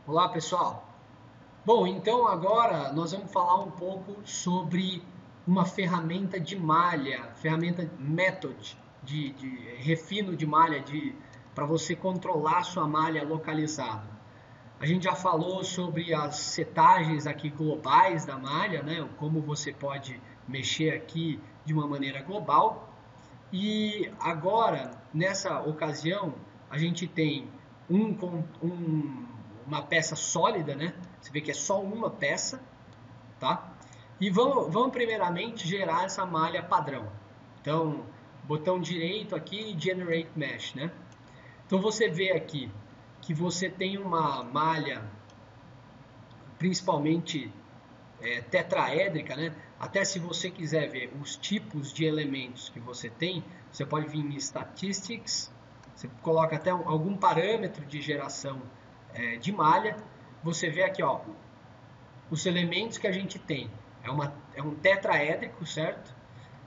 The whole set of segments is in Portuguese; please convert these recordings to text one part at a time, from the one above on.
Olá, pessoal. Bom, então agora nós vamos falar um pouco sobre uma ferramenta de malha, ferramenta method de refino de malha para você controlar sua malha localizada. A gente já falou sobre as setagens aqui globais da malha, né? Como você pode mexer aqui de uma maneira global. E agora, nessa ocasião, a gente tem uma peça sólida, né? Você vê que é só uma peça, tá? E vamos primeiramente gerar essa malha padrão. Então, botão direito aqui, Generate Mesh, né? Então você vê aqui que você tem uma malha principalmente tetraédrica, né? Até se você quiser ver os tipos de elementos que você tem, você pode vir em Statistics, você coloca até algum parâmetro de geração de malha, você vê aqui, ó, os elementos que a gente tem. É um tetraédrico, certo?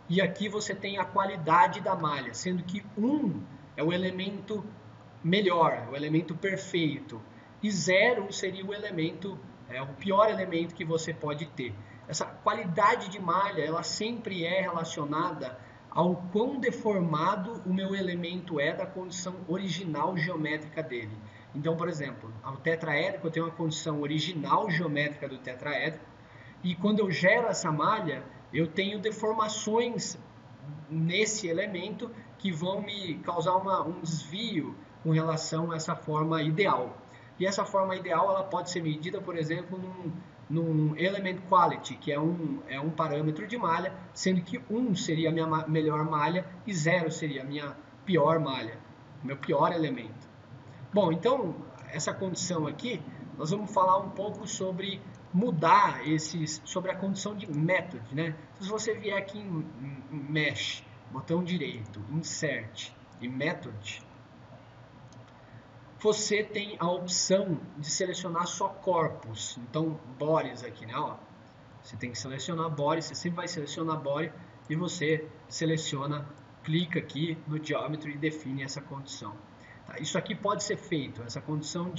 E aqui você tem a qualidade da malha, sendo que um é o elemento melhor, o elemento perfeito, e zero seria o elemento, o pior elemento que você pode ter. Essa qualidade de malha, ela sempre é relacionada ao quão deformado o meu elemento é da condição original geométrica dele. Então, por exemplo, o tetraédrico eu tenho uma condição original geométrica do tetraédrico, e quando eu gero essa malha, eu tenho deformações nesse elemento que vão me causar um desvio com relação a essa forma ideal. E essa forma ideal ela pode ser medida, por exemplo, num element quality, que é um parâmetro de malha, sendo que 1 seria a minha melhor malha e 0 seria a minha pior malha, meu pior elemento. Bom, então, essa condição aqui, nós vamos falar um pouco sobre mudar sobre a condição de method, né? Então, se você vier aqui em Mesh, botão direito, Insert e Method, você tem a opção de selecionar só corpos. Então, bodies aqui, né? Ó, você tem que selecionar body, você sempre vai selecionar body e você seleciona, clica aqui no Geometry e define essa condição. Tá? Isso aqui pode ser feito, essa condição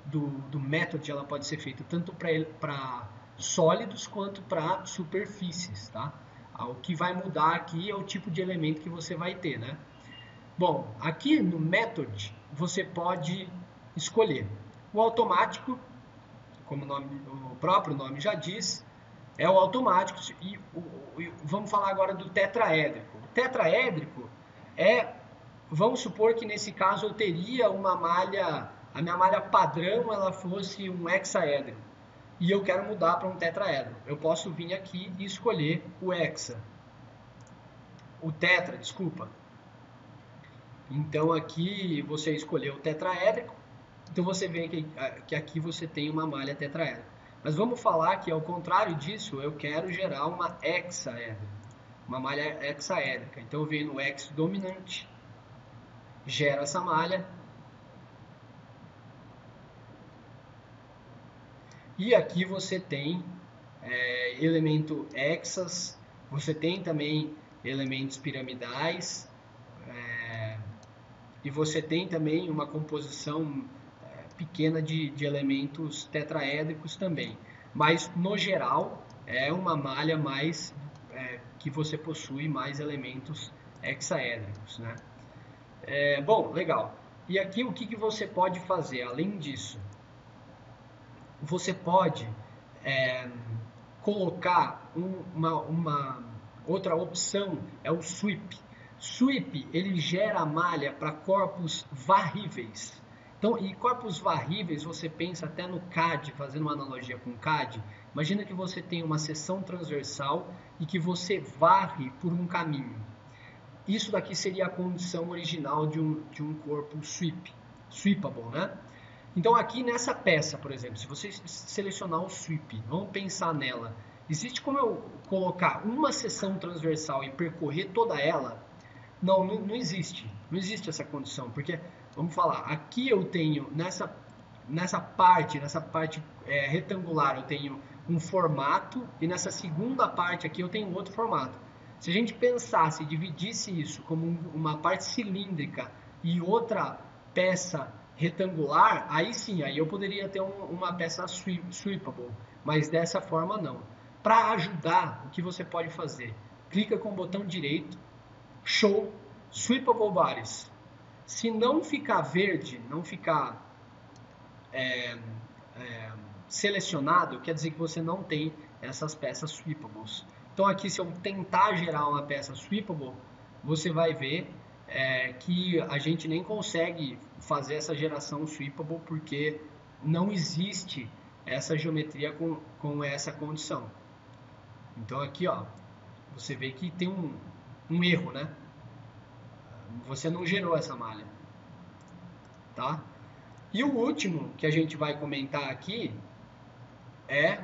do method ela pode ser feita tanto para sólidos quanto para superfícies. Tá? O que vai mudar aqui é o tipo de elemento que você vai ter. Né? Bom, aqui no method você pode escolher o automático, como o próprio nome já diz, é o automático. Vamos falar agora do tetraédrico. O tetraédrico é, vamos supor que nesse caso eu teria uma malha, a minha malha padrão ela fosse um hexaédrico e eu quero mudar para um tetraédrico. Eu posso vir aqui e escolher o hexa, o tetra, desculpa. Então aqui você escolheu o tetraédrico, então você vê que aqui você tem uma malha tetraédrica. Mas vamos falar que ao contrário disso, eu quero gerar uma hexaédrica, uma malha hexaédrica. Então eu venho no hex dominante, gero essa malha. E aqui você tem elemento hexas, você tem também elementos piramidais, e você tem também uma composição pequena de elementos tetraédricos também. Mas, no geral, é uma malha mais que você possui mais elementos hexaédricos. Né? Bom, legal. E aqui o que você pode fazer além disso? Você pode colocar uma outra opção, é o sweep. Sweep, ele gera a malha para corpos varríveis. Então, e corpos varríveis, você pensa até no CAD, fazendo uma analogia com o CAD. Imagina que você tem uma seção transversal e que você varre por um caminho. Isso daqui seria a condição original de um corpo sweepable, né? Então aqui nessa peça, por exemplo, se você selecionar o sweep, vamos pensar nela. Existe como eu colocar uma seção transversal e percorrer toda ela? Não existe. Não existe essa condição, porque, vamos falar, aqui eu tenho, nessa parte retangular, eu tenho um formato, e nessa segunda parte aqui eu tenho outro formato. Se a gente pensasse e dividisse isso como uma parte cilíndrica e outra peça retangular, aí sim, aí eu poderia ter uma peça sweepable, mas dessa forma não. Para ajudar, o que você pode fazer? Clica com o botão direito, Show Sweepable Bodies. Se não ficar verde, não ficar selecionado, quer dizer que você não tem essas peças sweepables. Então aqui, se eu tentar gerar uma peça sweepable, você vai ver que a gente nem consegue fazer essa geração sweepable porque não existe essa geometria com essa condição. Então aqui, ó, você vê que tem um erro, né? Você não gerou essa malha, tá? E o último que a gente vai comentar aqui é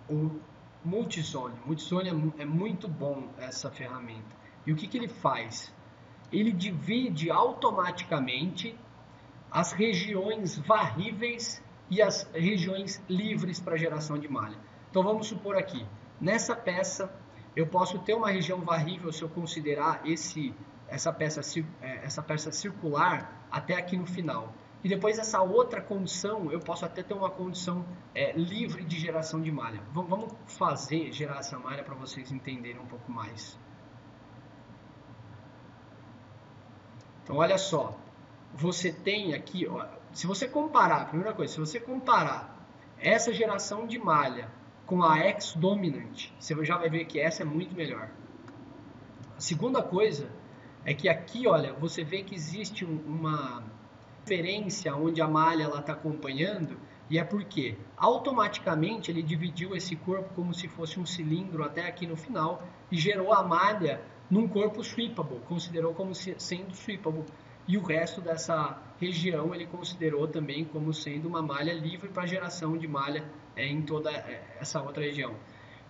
o Multizone. Multizone é muito bom essa ferramenta. E o que ele faz? Ele divide automaticamente as regiões varríveis e as regiões livres para geração de malha. Então vamos supor aqui, nessa peça eu posso ter uma região varrível se eu considerar essa peça circular até aqui no final. E depois essa outra condição, eu posso até ter uma condição livre de geração de malha. Vamos fazer gerar essa malha para vocês entenderem um pouco mais. Então olha só, você tem aqui, ó, se você comparar, primeira coisa, se você comparar essa geração de malha com a X-Dominant, você já vai ver que essa é muito melhor. A segunda coisa é que aqui, olha, você vê que existe uma diferença onde a malha está acompanhando, e é porque automaticamente ele dividiu esse corpo como se fosse um cilindro até aqui no final e gerou a malha num corpo sweepable, considerou como sendo sweepable, e o resto dessa região ele considerou também como sendo uma malha livre para geração de malha em toda essa outra região.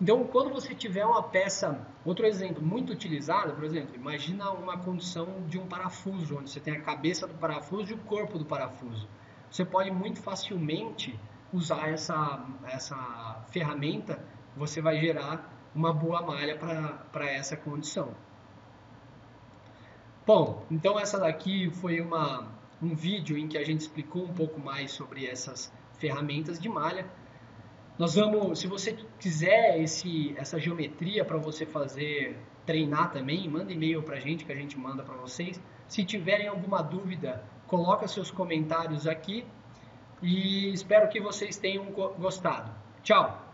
Então, quando você tiver uma peça, outro exemplo muito utilizado, por exemplo, imagina uma condição de um parafuso, onde você tem a cabeça do parafuso e o corpo do parafuso. Você pode muito facilmente usar essa ferramenta, você vai gerar uma boa malha para essa condição. Bom, então essa daqui foi um vídeo em que a gente explicou um pouco mais sobre essas ferramentas de malha. Nós vamos, se você quiser essa geometria para você treinar também, manda e-mail para a gente que a gente manda para vocês. Se tiverem alguma dúvida, coloca seus comentários aqui e espero que vocês tenham gostado. Tchau!